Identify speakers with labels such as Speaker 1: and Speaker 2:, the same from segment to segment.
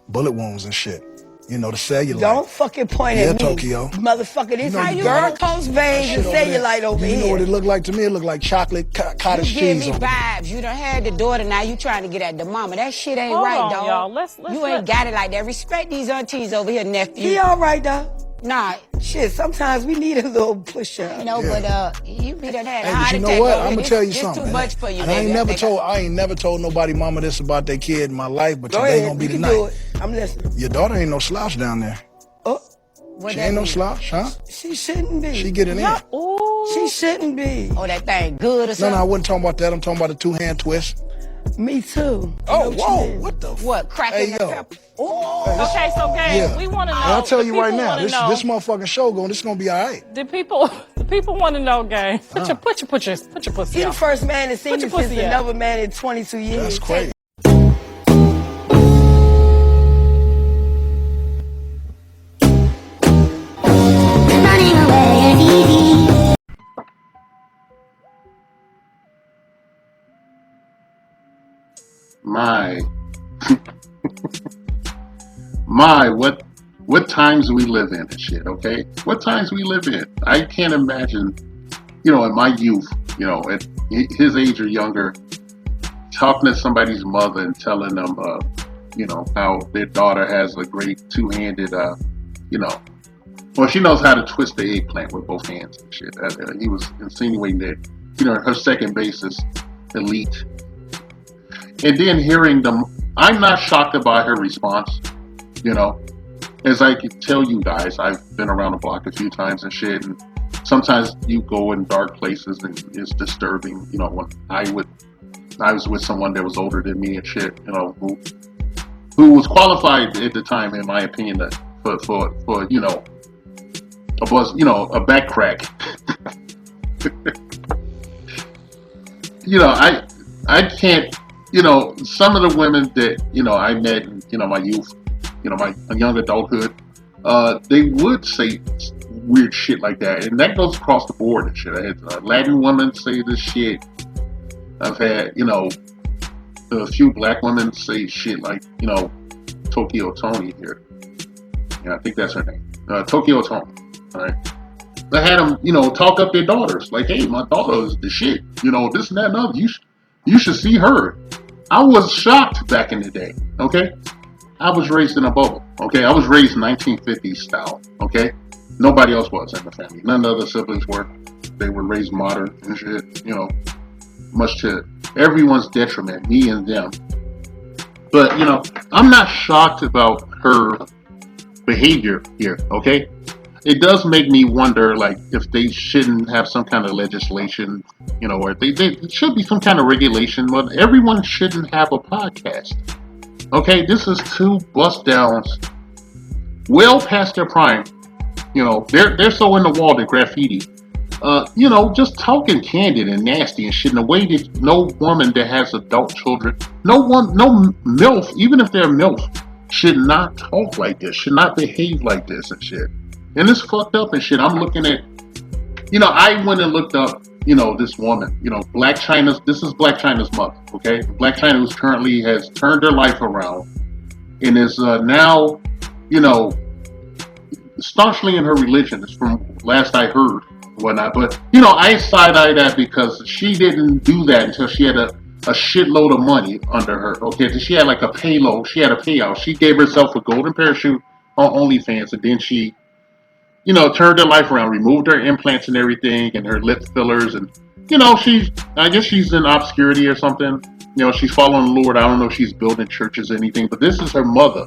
Speaker 1: bullet wounds and shit. The cellulite.
Speaker 2: Don't fucking point at me.
Speaker 1: Tokyo.
Speaker 2: Motherfucker, this
Speaker 1: You know,
Speaker 2: is
Speaker 1: you got
Speaker 2: varicose veins and
Speaker 1: shit over there.
Speaker 2: cellulite over
Speaker 1: You know what
Speaker 2: here.
Speaker 1: it looked like to me? It looked like chocolate cottage
Speaker 3: You give
Speaker 1: cheese
Speaker 3: me
Speaker 1: over there.
Speaker 3: vibes. You done had the daughter, now you trying to get at the mama. That shit ain't
Speaker 4: Hold
Speaker 3: right,
Speaker 4: on,
Speaker 3: dog.
Speaker 4: y'all. Let's
Speaker 3: You ain't got it like that. Respect these aunties over here, nephew.
Speaker 2: He all right, though.
Speaker 3: Nah,
Speaker 2: Shit, sometimes we need a little push up.
Speaker 3: no,
Speaker 1: Yeah.
Speaker 3: but you be done had a
Speaker 1: Hey,
Speaker 3: heart
Speaker 1: but you know
Speaker 3: attack
Speaker 1: what?
Speaker 3: over
Speaker 1: I'm
Speaker 3: here.
Speaker 1: gonna tell you
Speaker 3: This
Speaker 1: something.
Speaker 3: too much for you,
Speaker 1: and I
Speaker 3: baby.
Speaker 1: ain't never told nobody mama this about their kid in my life, but
Speaker 2: Go
Speaker 1: today
Speaker 2: ahead,
Speaker 1: gonna be
Speaker 2: you
Speaker 1: the
Speaker 2: can do
Speaker 1: night.
Speaker 2: it. I'm listening.
Speaker 1: Your daughter ain't no slouch down there.
Speaker 2: Oh,
Speaker 3: What
Speaker 1: She
Speaker 3: that
Speaker 1: ain't no
Speaker 3: mean?
Speaker 1: slouch, huh?
Speaker 2: she shouldn't be.
Speaker 1: She getting in.
Speaker 4: Yeah. Ooh.
Speaker 2: She shouldn't be.
Speaker 3: Oh, that thing good or
Speaker 1: No,
Speaker 3: something?
Speaker 1: I wasn't talking about that. I'm talking about the two-hand twist.
Speaker 2: Me too.
Speaker 1: Oh, whoa! What the?
Speaker 3: What, cracking
Speaker 1: Hey,
Speaker 3: the
Speaker 1: yo.
Speaker 3: pepper? Oh,
Speaker 4: Okay, so gang,
Speaker 1: Yeah.
Speaker 4: we want to know.
Speaker 1: And I'll tell
Speaker 4: the
Speaker 1: you right
Speaker 4: people
Speaker 1: now,
Speaker 4: wanna
Speaker 1: this
Speaker 4: know,
Speaker 1: motherfucking show this gonna be all right.
Speaker 4: the people want to know, gang. Put your pussy
Speaker 2: He the
Speaker 4: out.
Speaker 2: first man to see
Speaker 4: Put
Speaker 2: me
Speaker 4: your
Speaker 2: since
Speaker 4: pussy out.
Speaker 2: another man in 22 years.
Speaker 1: That's crazy.
Speaker 5: My, what times we live in and shit, okay? What times we live in. I can't imagine, in my youth, at his age or younger, talking to somebody's mother and telling them, how their daughter has a great two-handed, well, she knows how to twist the eggplant with both hands and shit. He was insinuating that, her second base is elite. And then hearing them, I'm not shocked about her response, As I could tell you guys, I've been around the block a few times and shit, and sometimes you go in dark places and it's disturbing, when I was with someone that was older than me and shit, who was qualified at the time, in my opinion, for a back crack. I can't, some of the women that, I met in, my youth, my young adulthood, they would say weird shit like that. And that goes across the board and shit. I had Latin women say this shit. I've had, a few black women say shit like, Tokyo Toni here. Yeah, I think that's her name. Tokyo Toni. All right. I had them, talk up their daughters. Like, hey, my daughter is the shit. This and that and other. You should see her. I was shocked back in the day. Okay. I was raised in a bubble. Okay. I was raised 1950s style. Okay. Nobody else was in the family. None of the other siblings were. They were raised modern and shit. Much to everyone's detriment, me and them. But, I'm not shocked about her behavior here. Okay. It does make me wonder, like, if they shouldn't have some kind of legislation, or they should be some kind of regulation, but everyone shouldn't have a podcast. Okay, this is two bust downs, well past their prime. They're so in the wall that graffiti. Just talking candid and nasty and shit in a way that no woman that has adult children, no MILF, even if they're MILF, should not talk like this, should not behave like this and shit. And it's fucked up and shit. I'm looking at, I went and looked up, this woman, this is Black China's mother, okay? Black China has turned her life around and is now, staunchly in her religion, is from last I heard, whatnot. But, I side-eye that because she didn't do that until she had a shitload of money under her, okay? She had like a payload, she had a payout. She gave herself a golden parachute on OnlyFans, and then she turned her life around, removed her implants and everything, and her lip fillers, and I guess she's in obscurity or something. She's following the Lord. I don't know if she's building churches or anything, but this is her mother,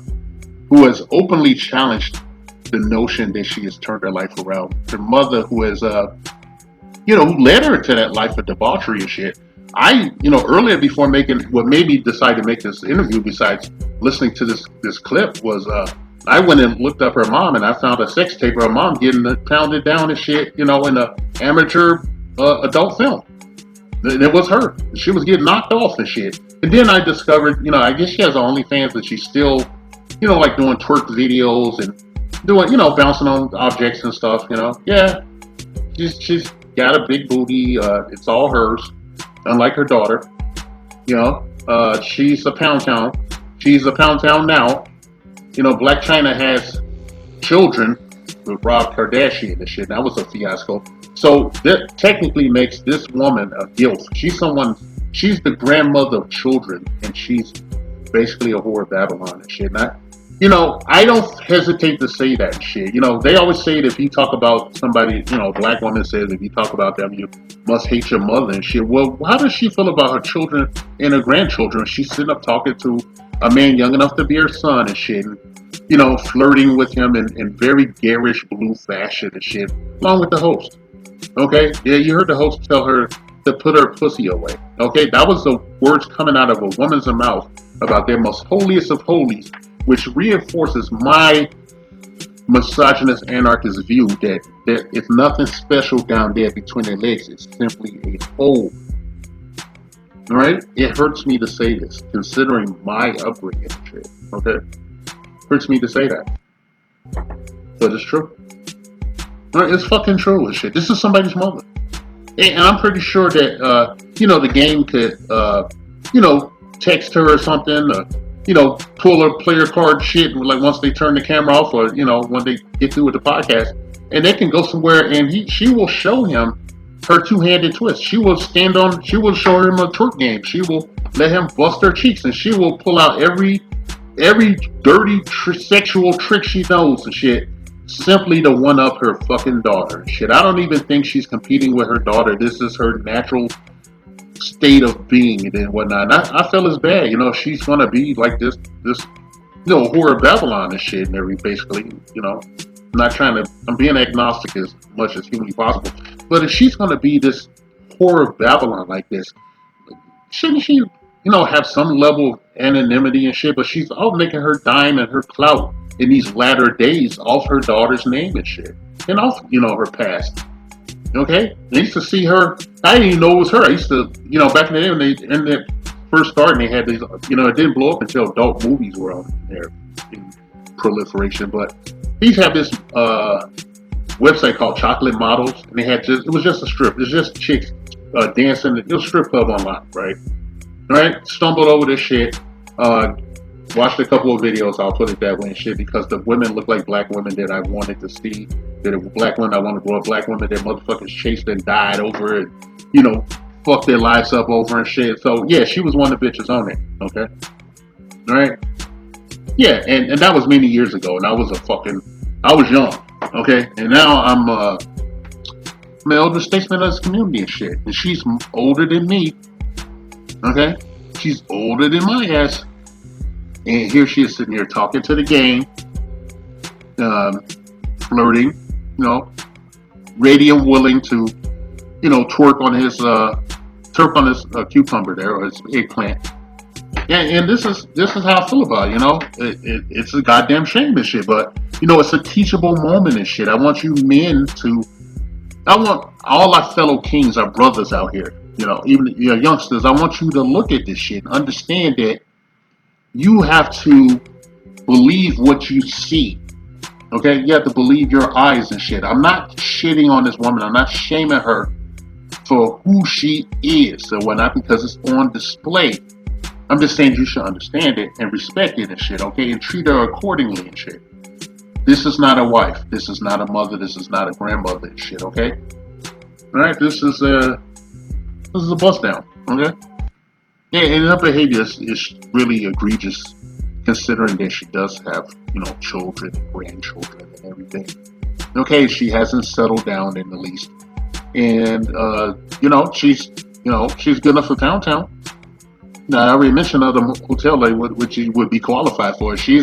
Speaker 5: who has openly challenged the notion that she has turned her life around. Her mother, who has, who led her into that life of debauchery and shit. Earlier before what made me decide to make this interview, besides listening to this clip, was I went and looked up her mom, and I found a sex tape of her mom getting pounded down and shit, in an amateur adult film. And it was her. She was getting knocked off and shit. And then I discovered, I guess she has OnlyFans, but she's still, like doing twerk videos and doing, bouncing on objects and stuff, Yeah, she's got a big booty. It's all hers, unlike her daughter. She's a pound town. She's a pound town now. You know, Black China has children with Rob Kardashian and shit. That was a fiasco. So that technically makes this woman a gilf. She's the grandmother of children, and she's basically a whore of Babylon and shit. I don't hesitate to say that shit. You know, they always say that if you talk about somebody, you know, a black woman says if you talk about them, you must hate your mother and shit. Well, how does she feel about her children and her grandchildren? She's sitting up talking to a man young enough to be her son and shit. And, you know, flirting with him in very garish blue fashion and shit, along with the host. Okay? Yeah, you heard the host tell her to put her pussy away. Okay? That was the words coming out of a woman's mouth about their most holiest of holies, which reinforces my misogynist anarchist view that there is nothing special down there between their legs. It's simply a hole. Alright? It hurts me to say this, considering my upbringing and shit. Okay? Hurts me to say that. But it's true. Right? It's fucking true and shit. This is somebody's mother. And I'm pretty sure that, the game could, text her or something, pull her player card shit, like once they turn the camera off or, when they get through with the podcast. And they can go somewhere and she will show him her two-handed twist. She will show him a twerk game. She will let him bust her cheeks and she will pull out every dirty sexual trick she knows and shit, simply to one up her fucking daughter and shit. I don't even think she's competing with her daughter. This is her natural state of being and whatnot. And I feel it's bad. You know, she's gonna be like this whore of Babylon and shit and basically, I'm being agnostic as much as humanly possible. But if she's gonna be this whore of Babylon like this, shouldn't she, have some level of anonymity and shit? But she's all making her dime and her clout in these latter days off her daughter's name and shit. And off, her past. Okay? I used to see her, I didn't even know it was her. I used to, back in the day when they first started, they had these, it didn't blow up until adult movies were on there in proliferation. But these have this website called Chocolate Models, and it was just a strip. It's just chicks dancing. It was a strip club online, right? Right? Stumbled over this shit. Watched a couple of videos, I'll put it that way and shit, because the women look like black women that I wanted to see. That were black women I wanted to grow up, black women that motherfuckers chased and died over it, fucked their lives up over and shit. So yeah, she was one of the bitches on it. Okay? Alright? Yeah, and that was many years ago, and I was young. Okay? And now I'm an elder statesman of this community and shit. And she's older than me. Okay? She's older than my ass. And here she is sitting here talking to the game, flirting, ready and willing to, twerk on his cucumber there, or his eggplant. Yeah, and this is how I feel about it. It's a goddamn shame and shit, but it's a teachable moment and shit. I want all our fellow kings, our brothers out here, even youngsters. I want you to look at this shit and understand that you have to believe what you see. Okay? You have to believe your eyes and shit. I'm not shitting on this woman. I'm not shaming her for who she is or whatnot, because it's on display. I'm just saying you should understand it and respect it and shit, okay? And treat her accordingly and shit. This is not a wife. This is not a mother. This is not a grandmother and shit, okay? Alright? This is a bust down, okay? Yeah, and her behavior is really egregious, considering that she does have, children, grandchildren, and everything. Okay, she hasn't settled down in the least, and she's good enough for Town. Now, I already mentioned other hotel lady which she would be qualified for. She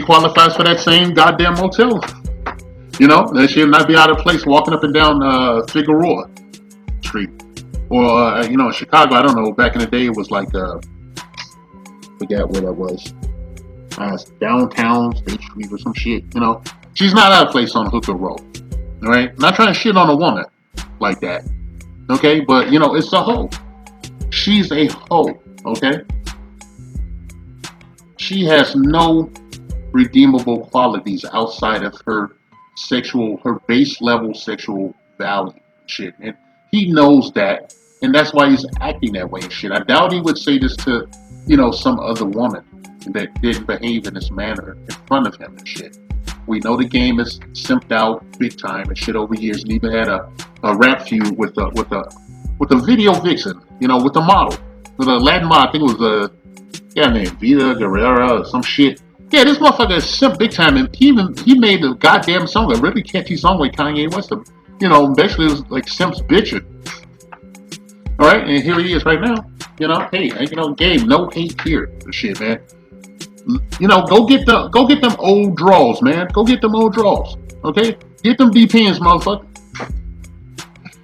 Speaker 5: qualifies for that same goddamn motel. That she'll not be out of place walking up and down Figueroa Street. Or, in Chicago, I don't know, back in the day it was like, forget what it was. Downtown State Street or some shit, She's not out of place on Hooker Road, alright? Not trying to shit on a woman like that, okay? But, it's a hoe. She's a hoe, okay? She has no redeemable qualities outside of her base level sexual value shit. And he knows that, and that's why he's acting that way and shit. I doubt he would say this to some other woman that didn't behave in this manner in front of him and shit. We know the game is simped out big time and shit over years, and even had a rap feud with a video vixen, with the model, with a Latin model. I think it was named Vida Guerrera or some shit. Yeah, this motherfucker is simp big time, and he made a goddamn song, a really catchy song with Kanye West. Basically it was like simp's bitching. All right, and here he is right now. Hey, game, no hate here. Shit, man. Go get them old draws, man. Go get them old draws. Okay? Get them VPNs, motherfucker.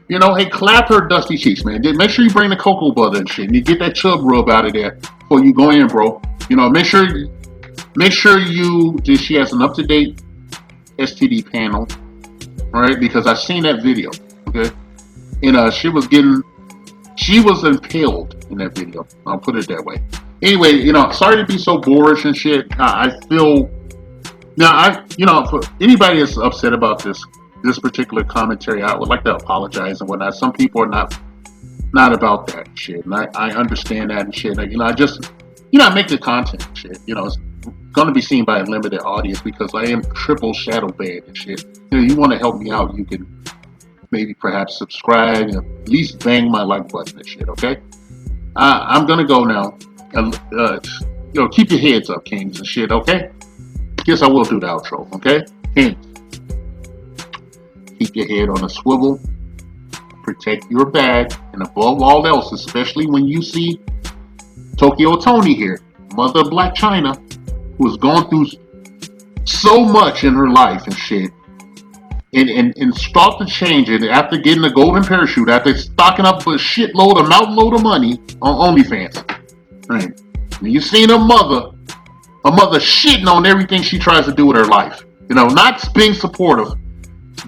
Speaker 5: Hey, clap her dusty cheeks, man. Make sure you bring the cocoa butter and shit, and you get that chub rub out of there before you go in, bro. Make sure she has an up-to-date STD panel, all right? Because I seen that video, okay? And she was impaled in that video. I'll put it that way. Anyway, sorry to be so boorish and shit. I feel now, for anybody that's upset about this particular commentary, I would like to apologize and whatnot. Some people are not about that shit, and I understand that and shit. I just, I make the content and shit. It's going to be seen by a limited audience because I am triple shadow banned and shit. You want to help me out, you can maybe perhaps subscribe and at least bang my like button and shit, okay? I'm going to go now. Keep your heads up, kings and shit, okay? Guess I will do the outro, okay? Kings, keep your head on a swivel, protect your bag, and above all else, especially when you see Tokyo Toni here, mother of Black China, who has gone through so much in her life and shit, and start to change it after getting a golden parachute, after stocking up a mountain load of money on OnlyFans. Right. And you've seen her mother shitting on everything she tries to do with her life. Not being supportive.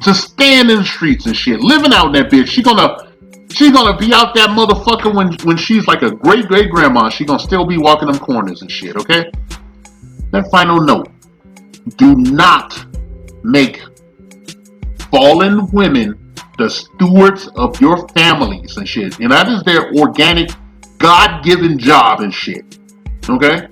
Speaker 5: Just staying in the streets and shit. Living out in that bitch. She's gonna be out that motherfucker when she's like a great grandma. She's gonna still be walking them corners and shit, okay? That final note. Do not make fallen women the stewards of your families and shit. And that is their organic, God-given job and shit. Okay?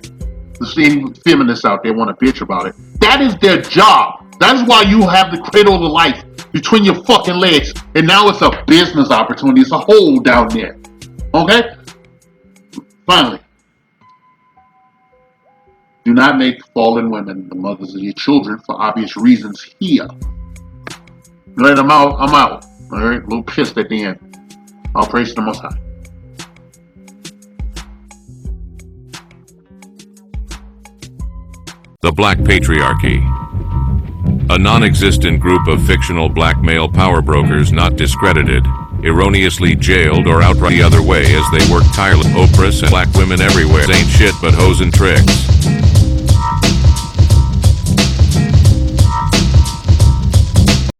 Speaker 5: There's any feminists out there want to bitch about it. That is their job. That is why you have the cradle of life between your fucking legs. And now it's a business opportunity. It's a hole down there. Okay? Finally. Do not make fallen women the mothers of your children for obvious reasons here. Alright, I'm out. Alright, a little pissed at the end. I'll praise the Most High.
Speaker 6: The Black Patriarchy. A non-existent group of fictional black male power brokers not discredited, erroneously jailed or outright the other way as they work tirelessly, oppress and black women everywhere. Ain't shit but hoes and tricks.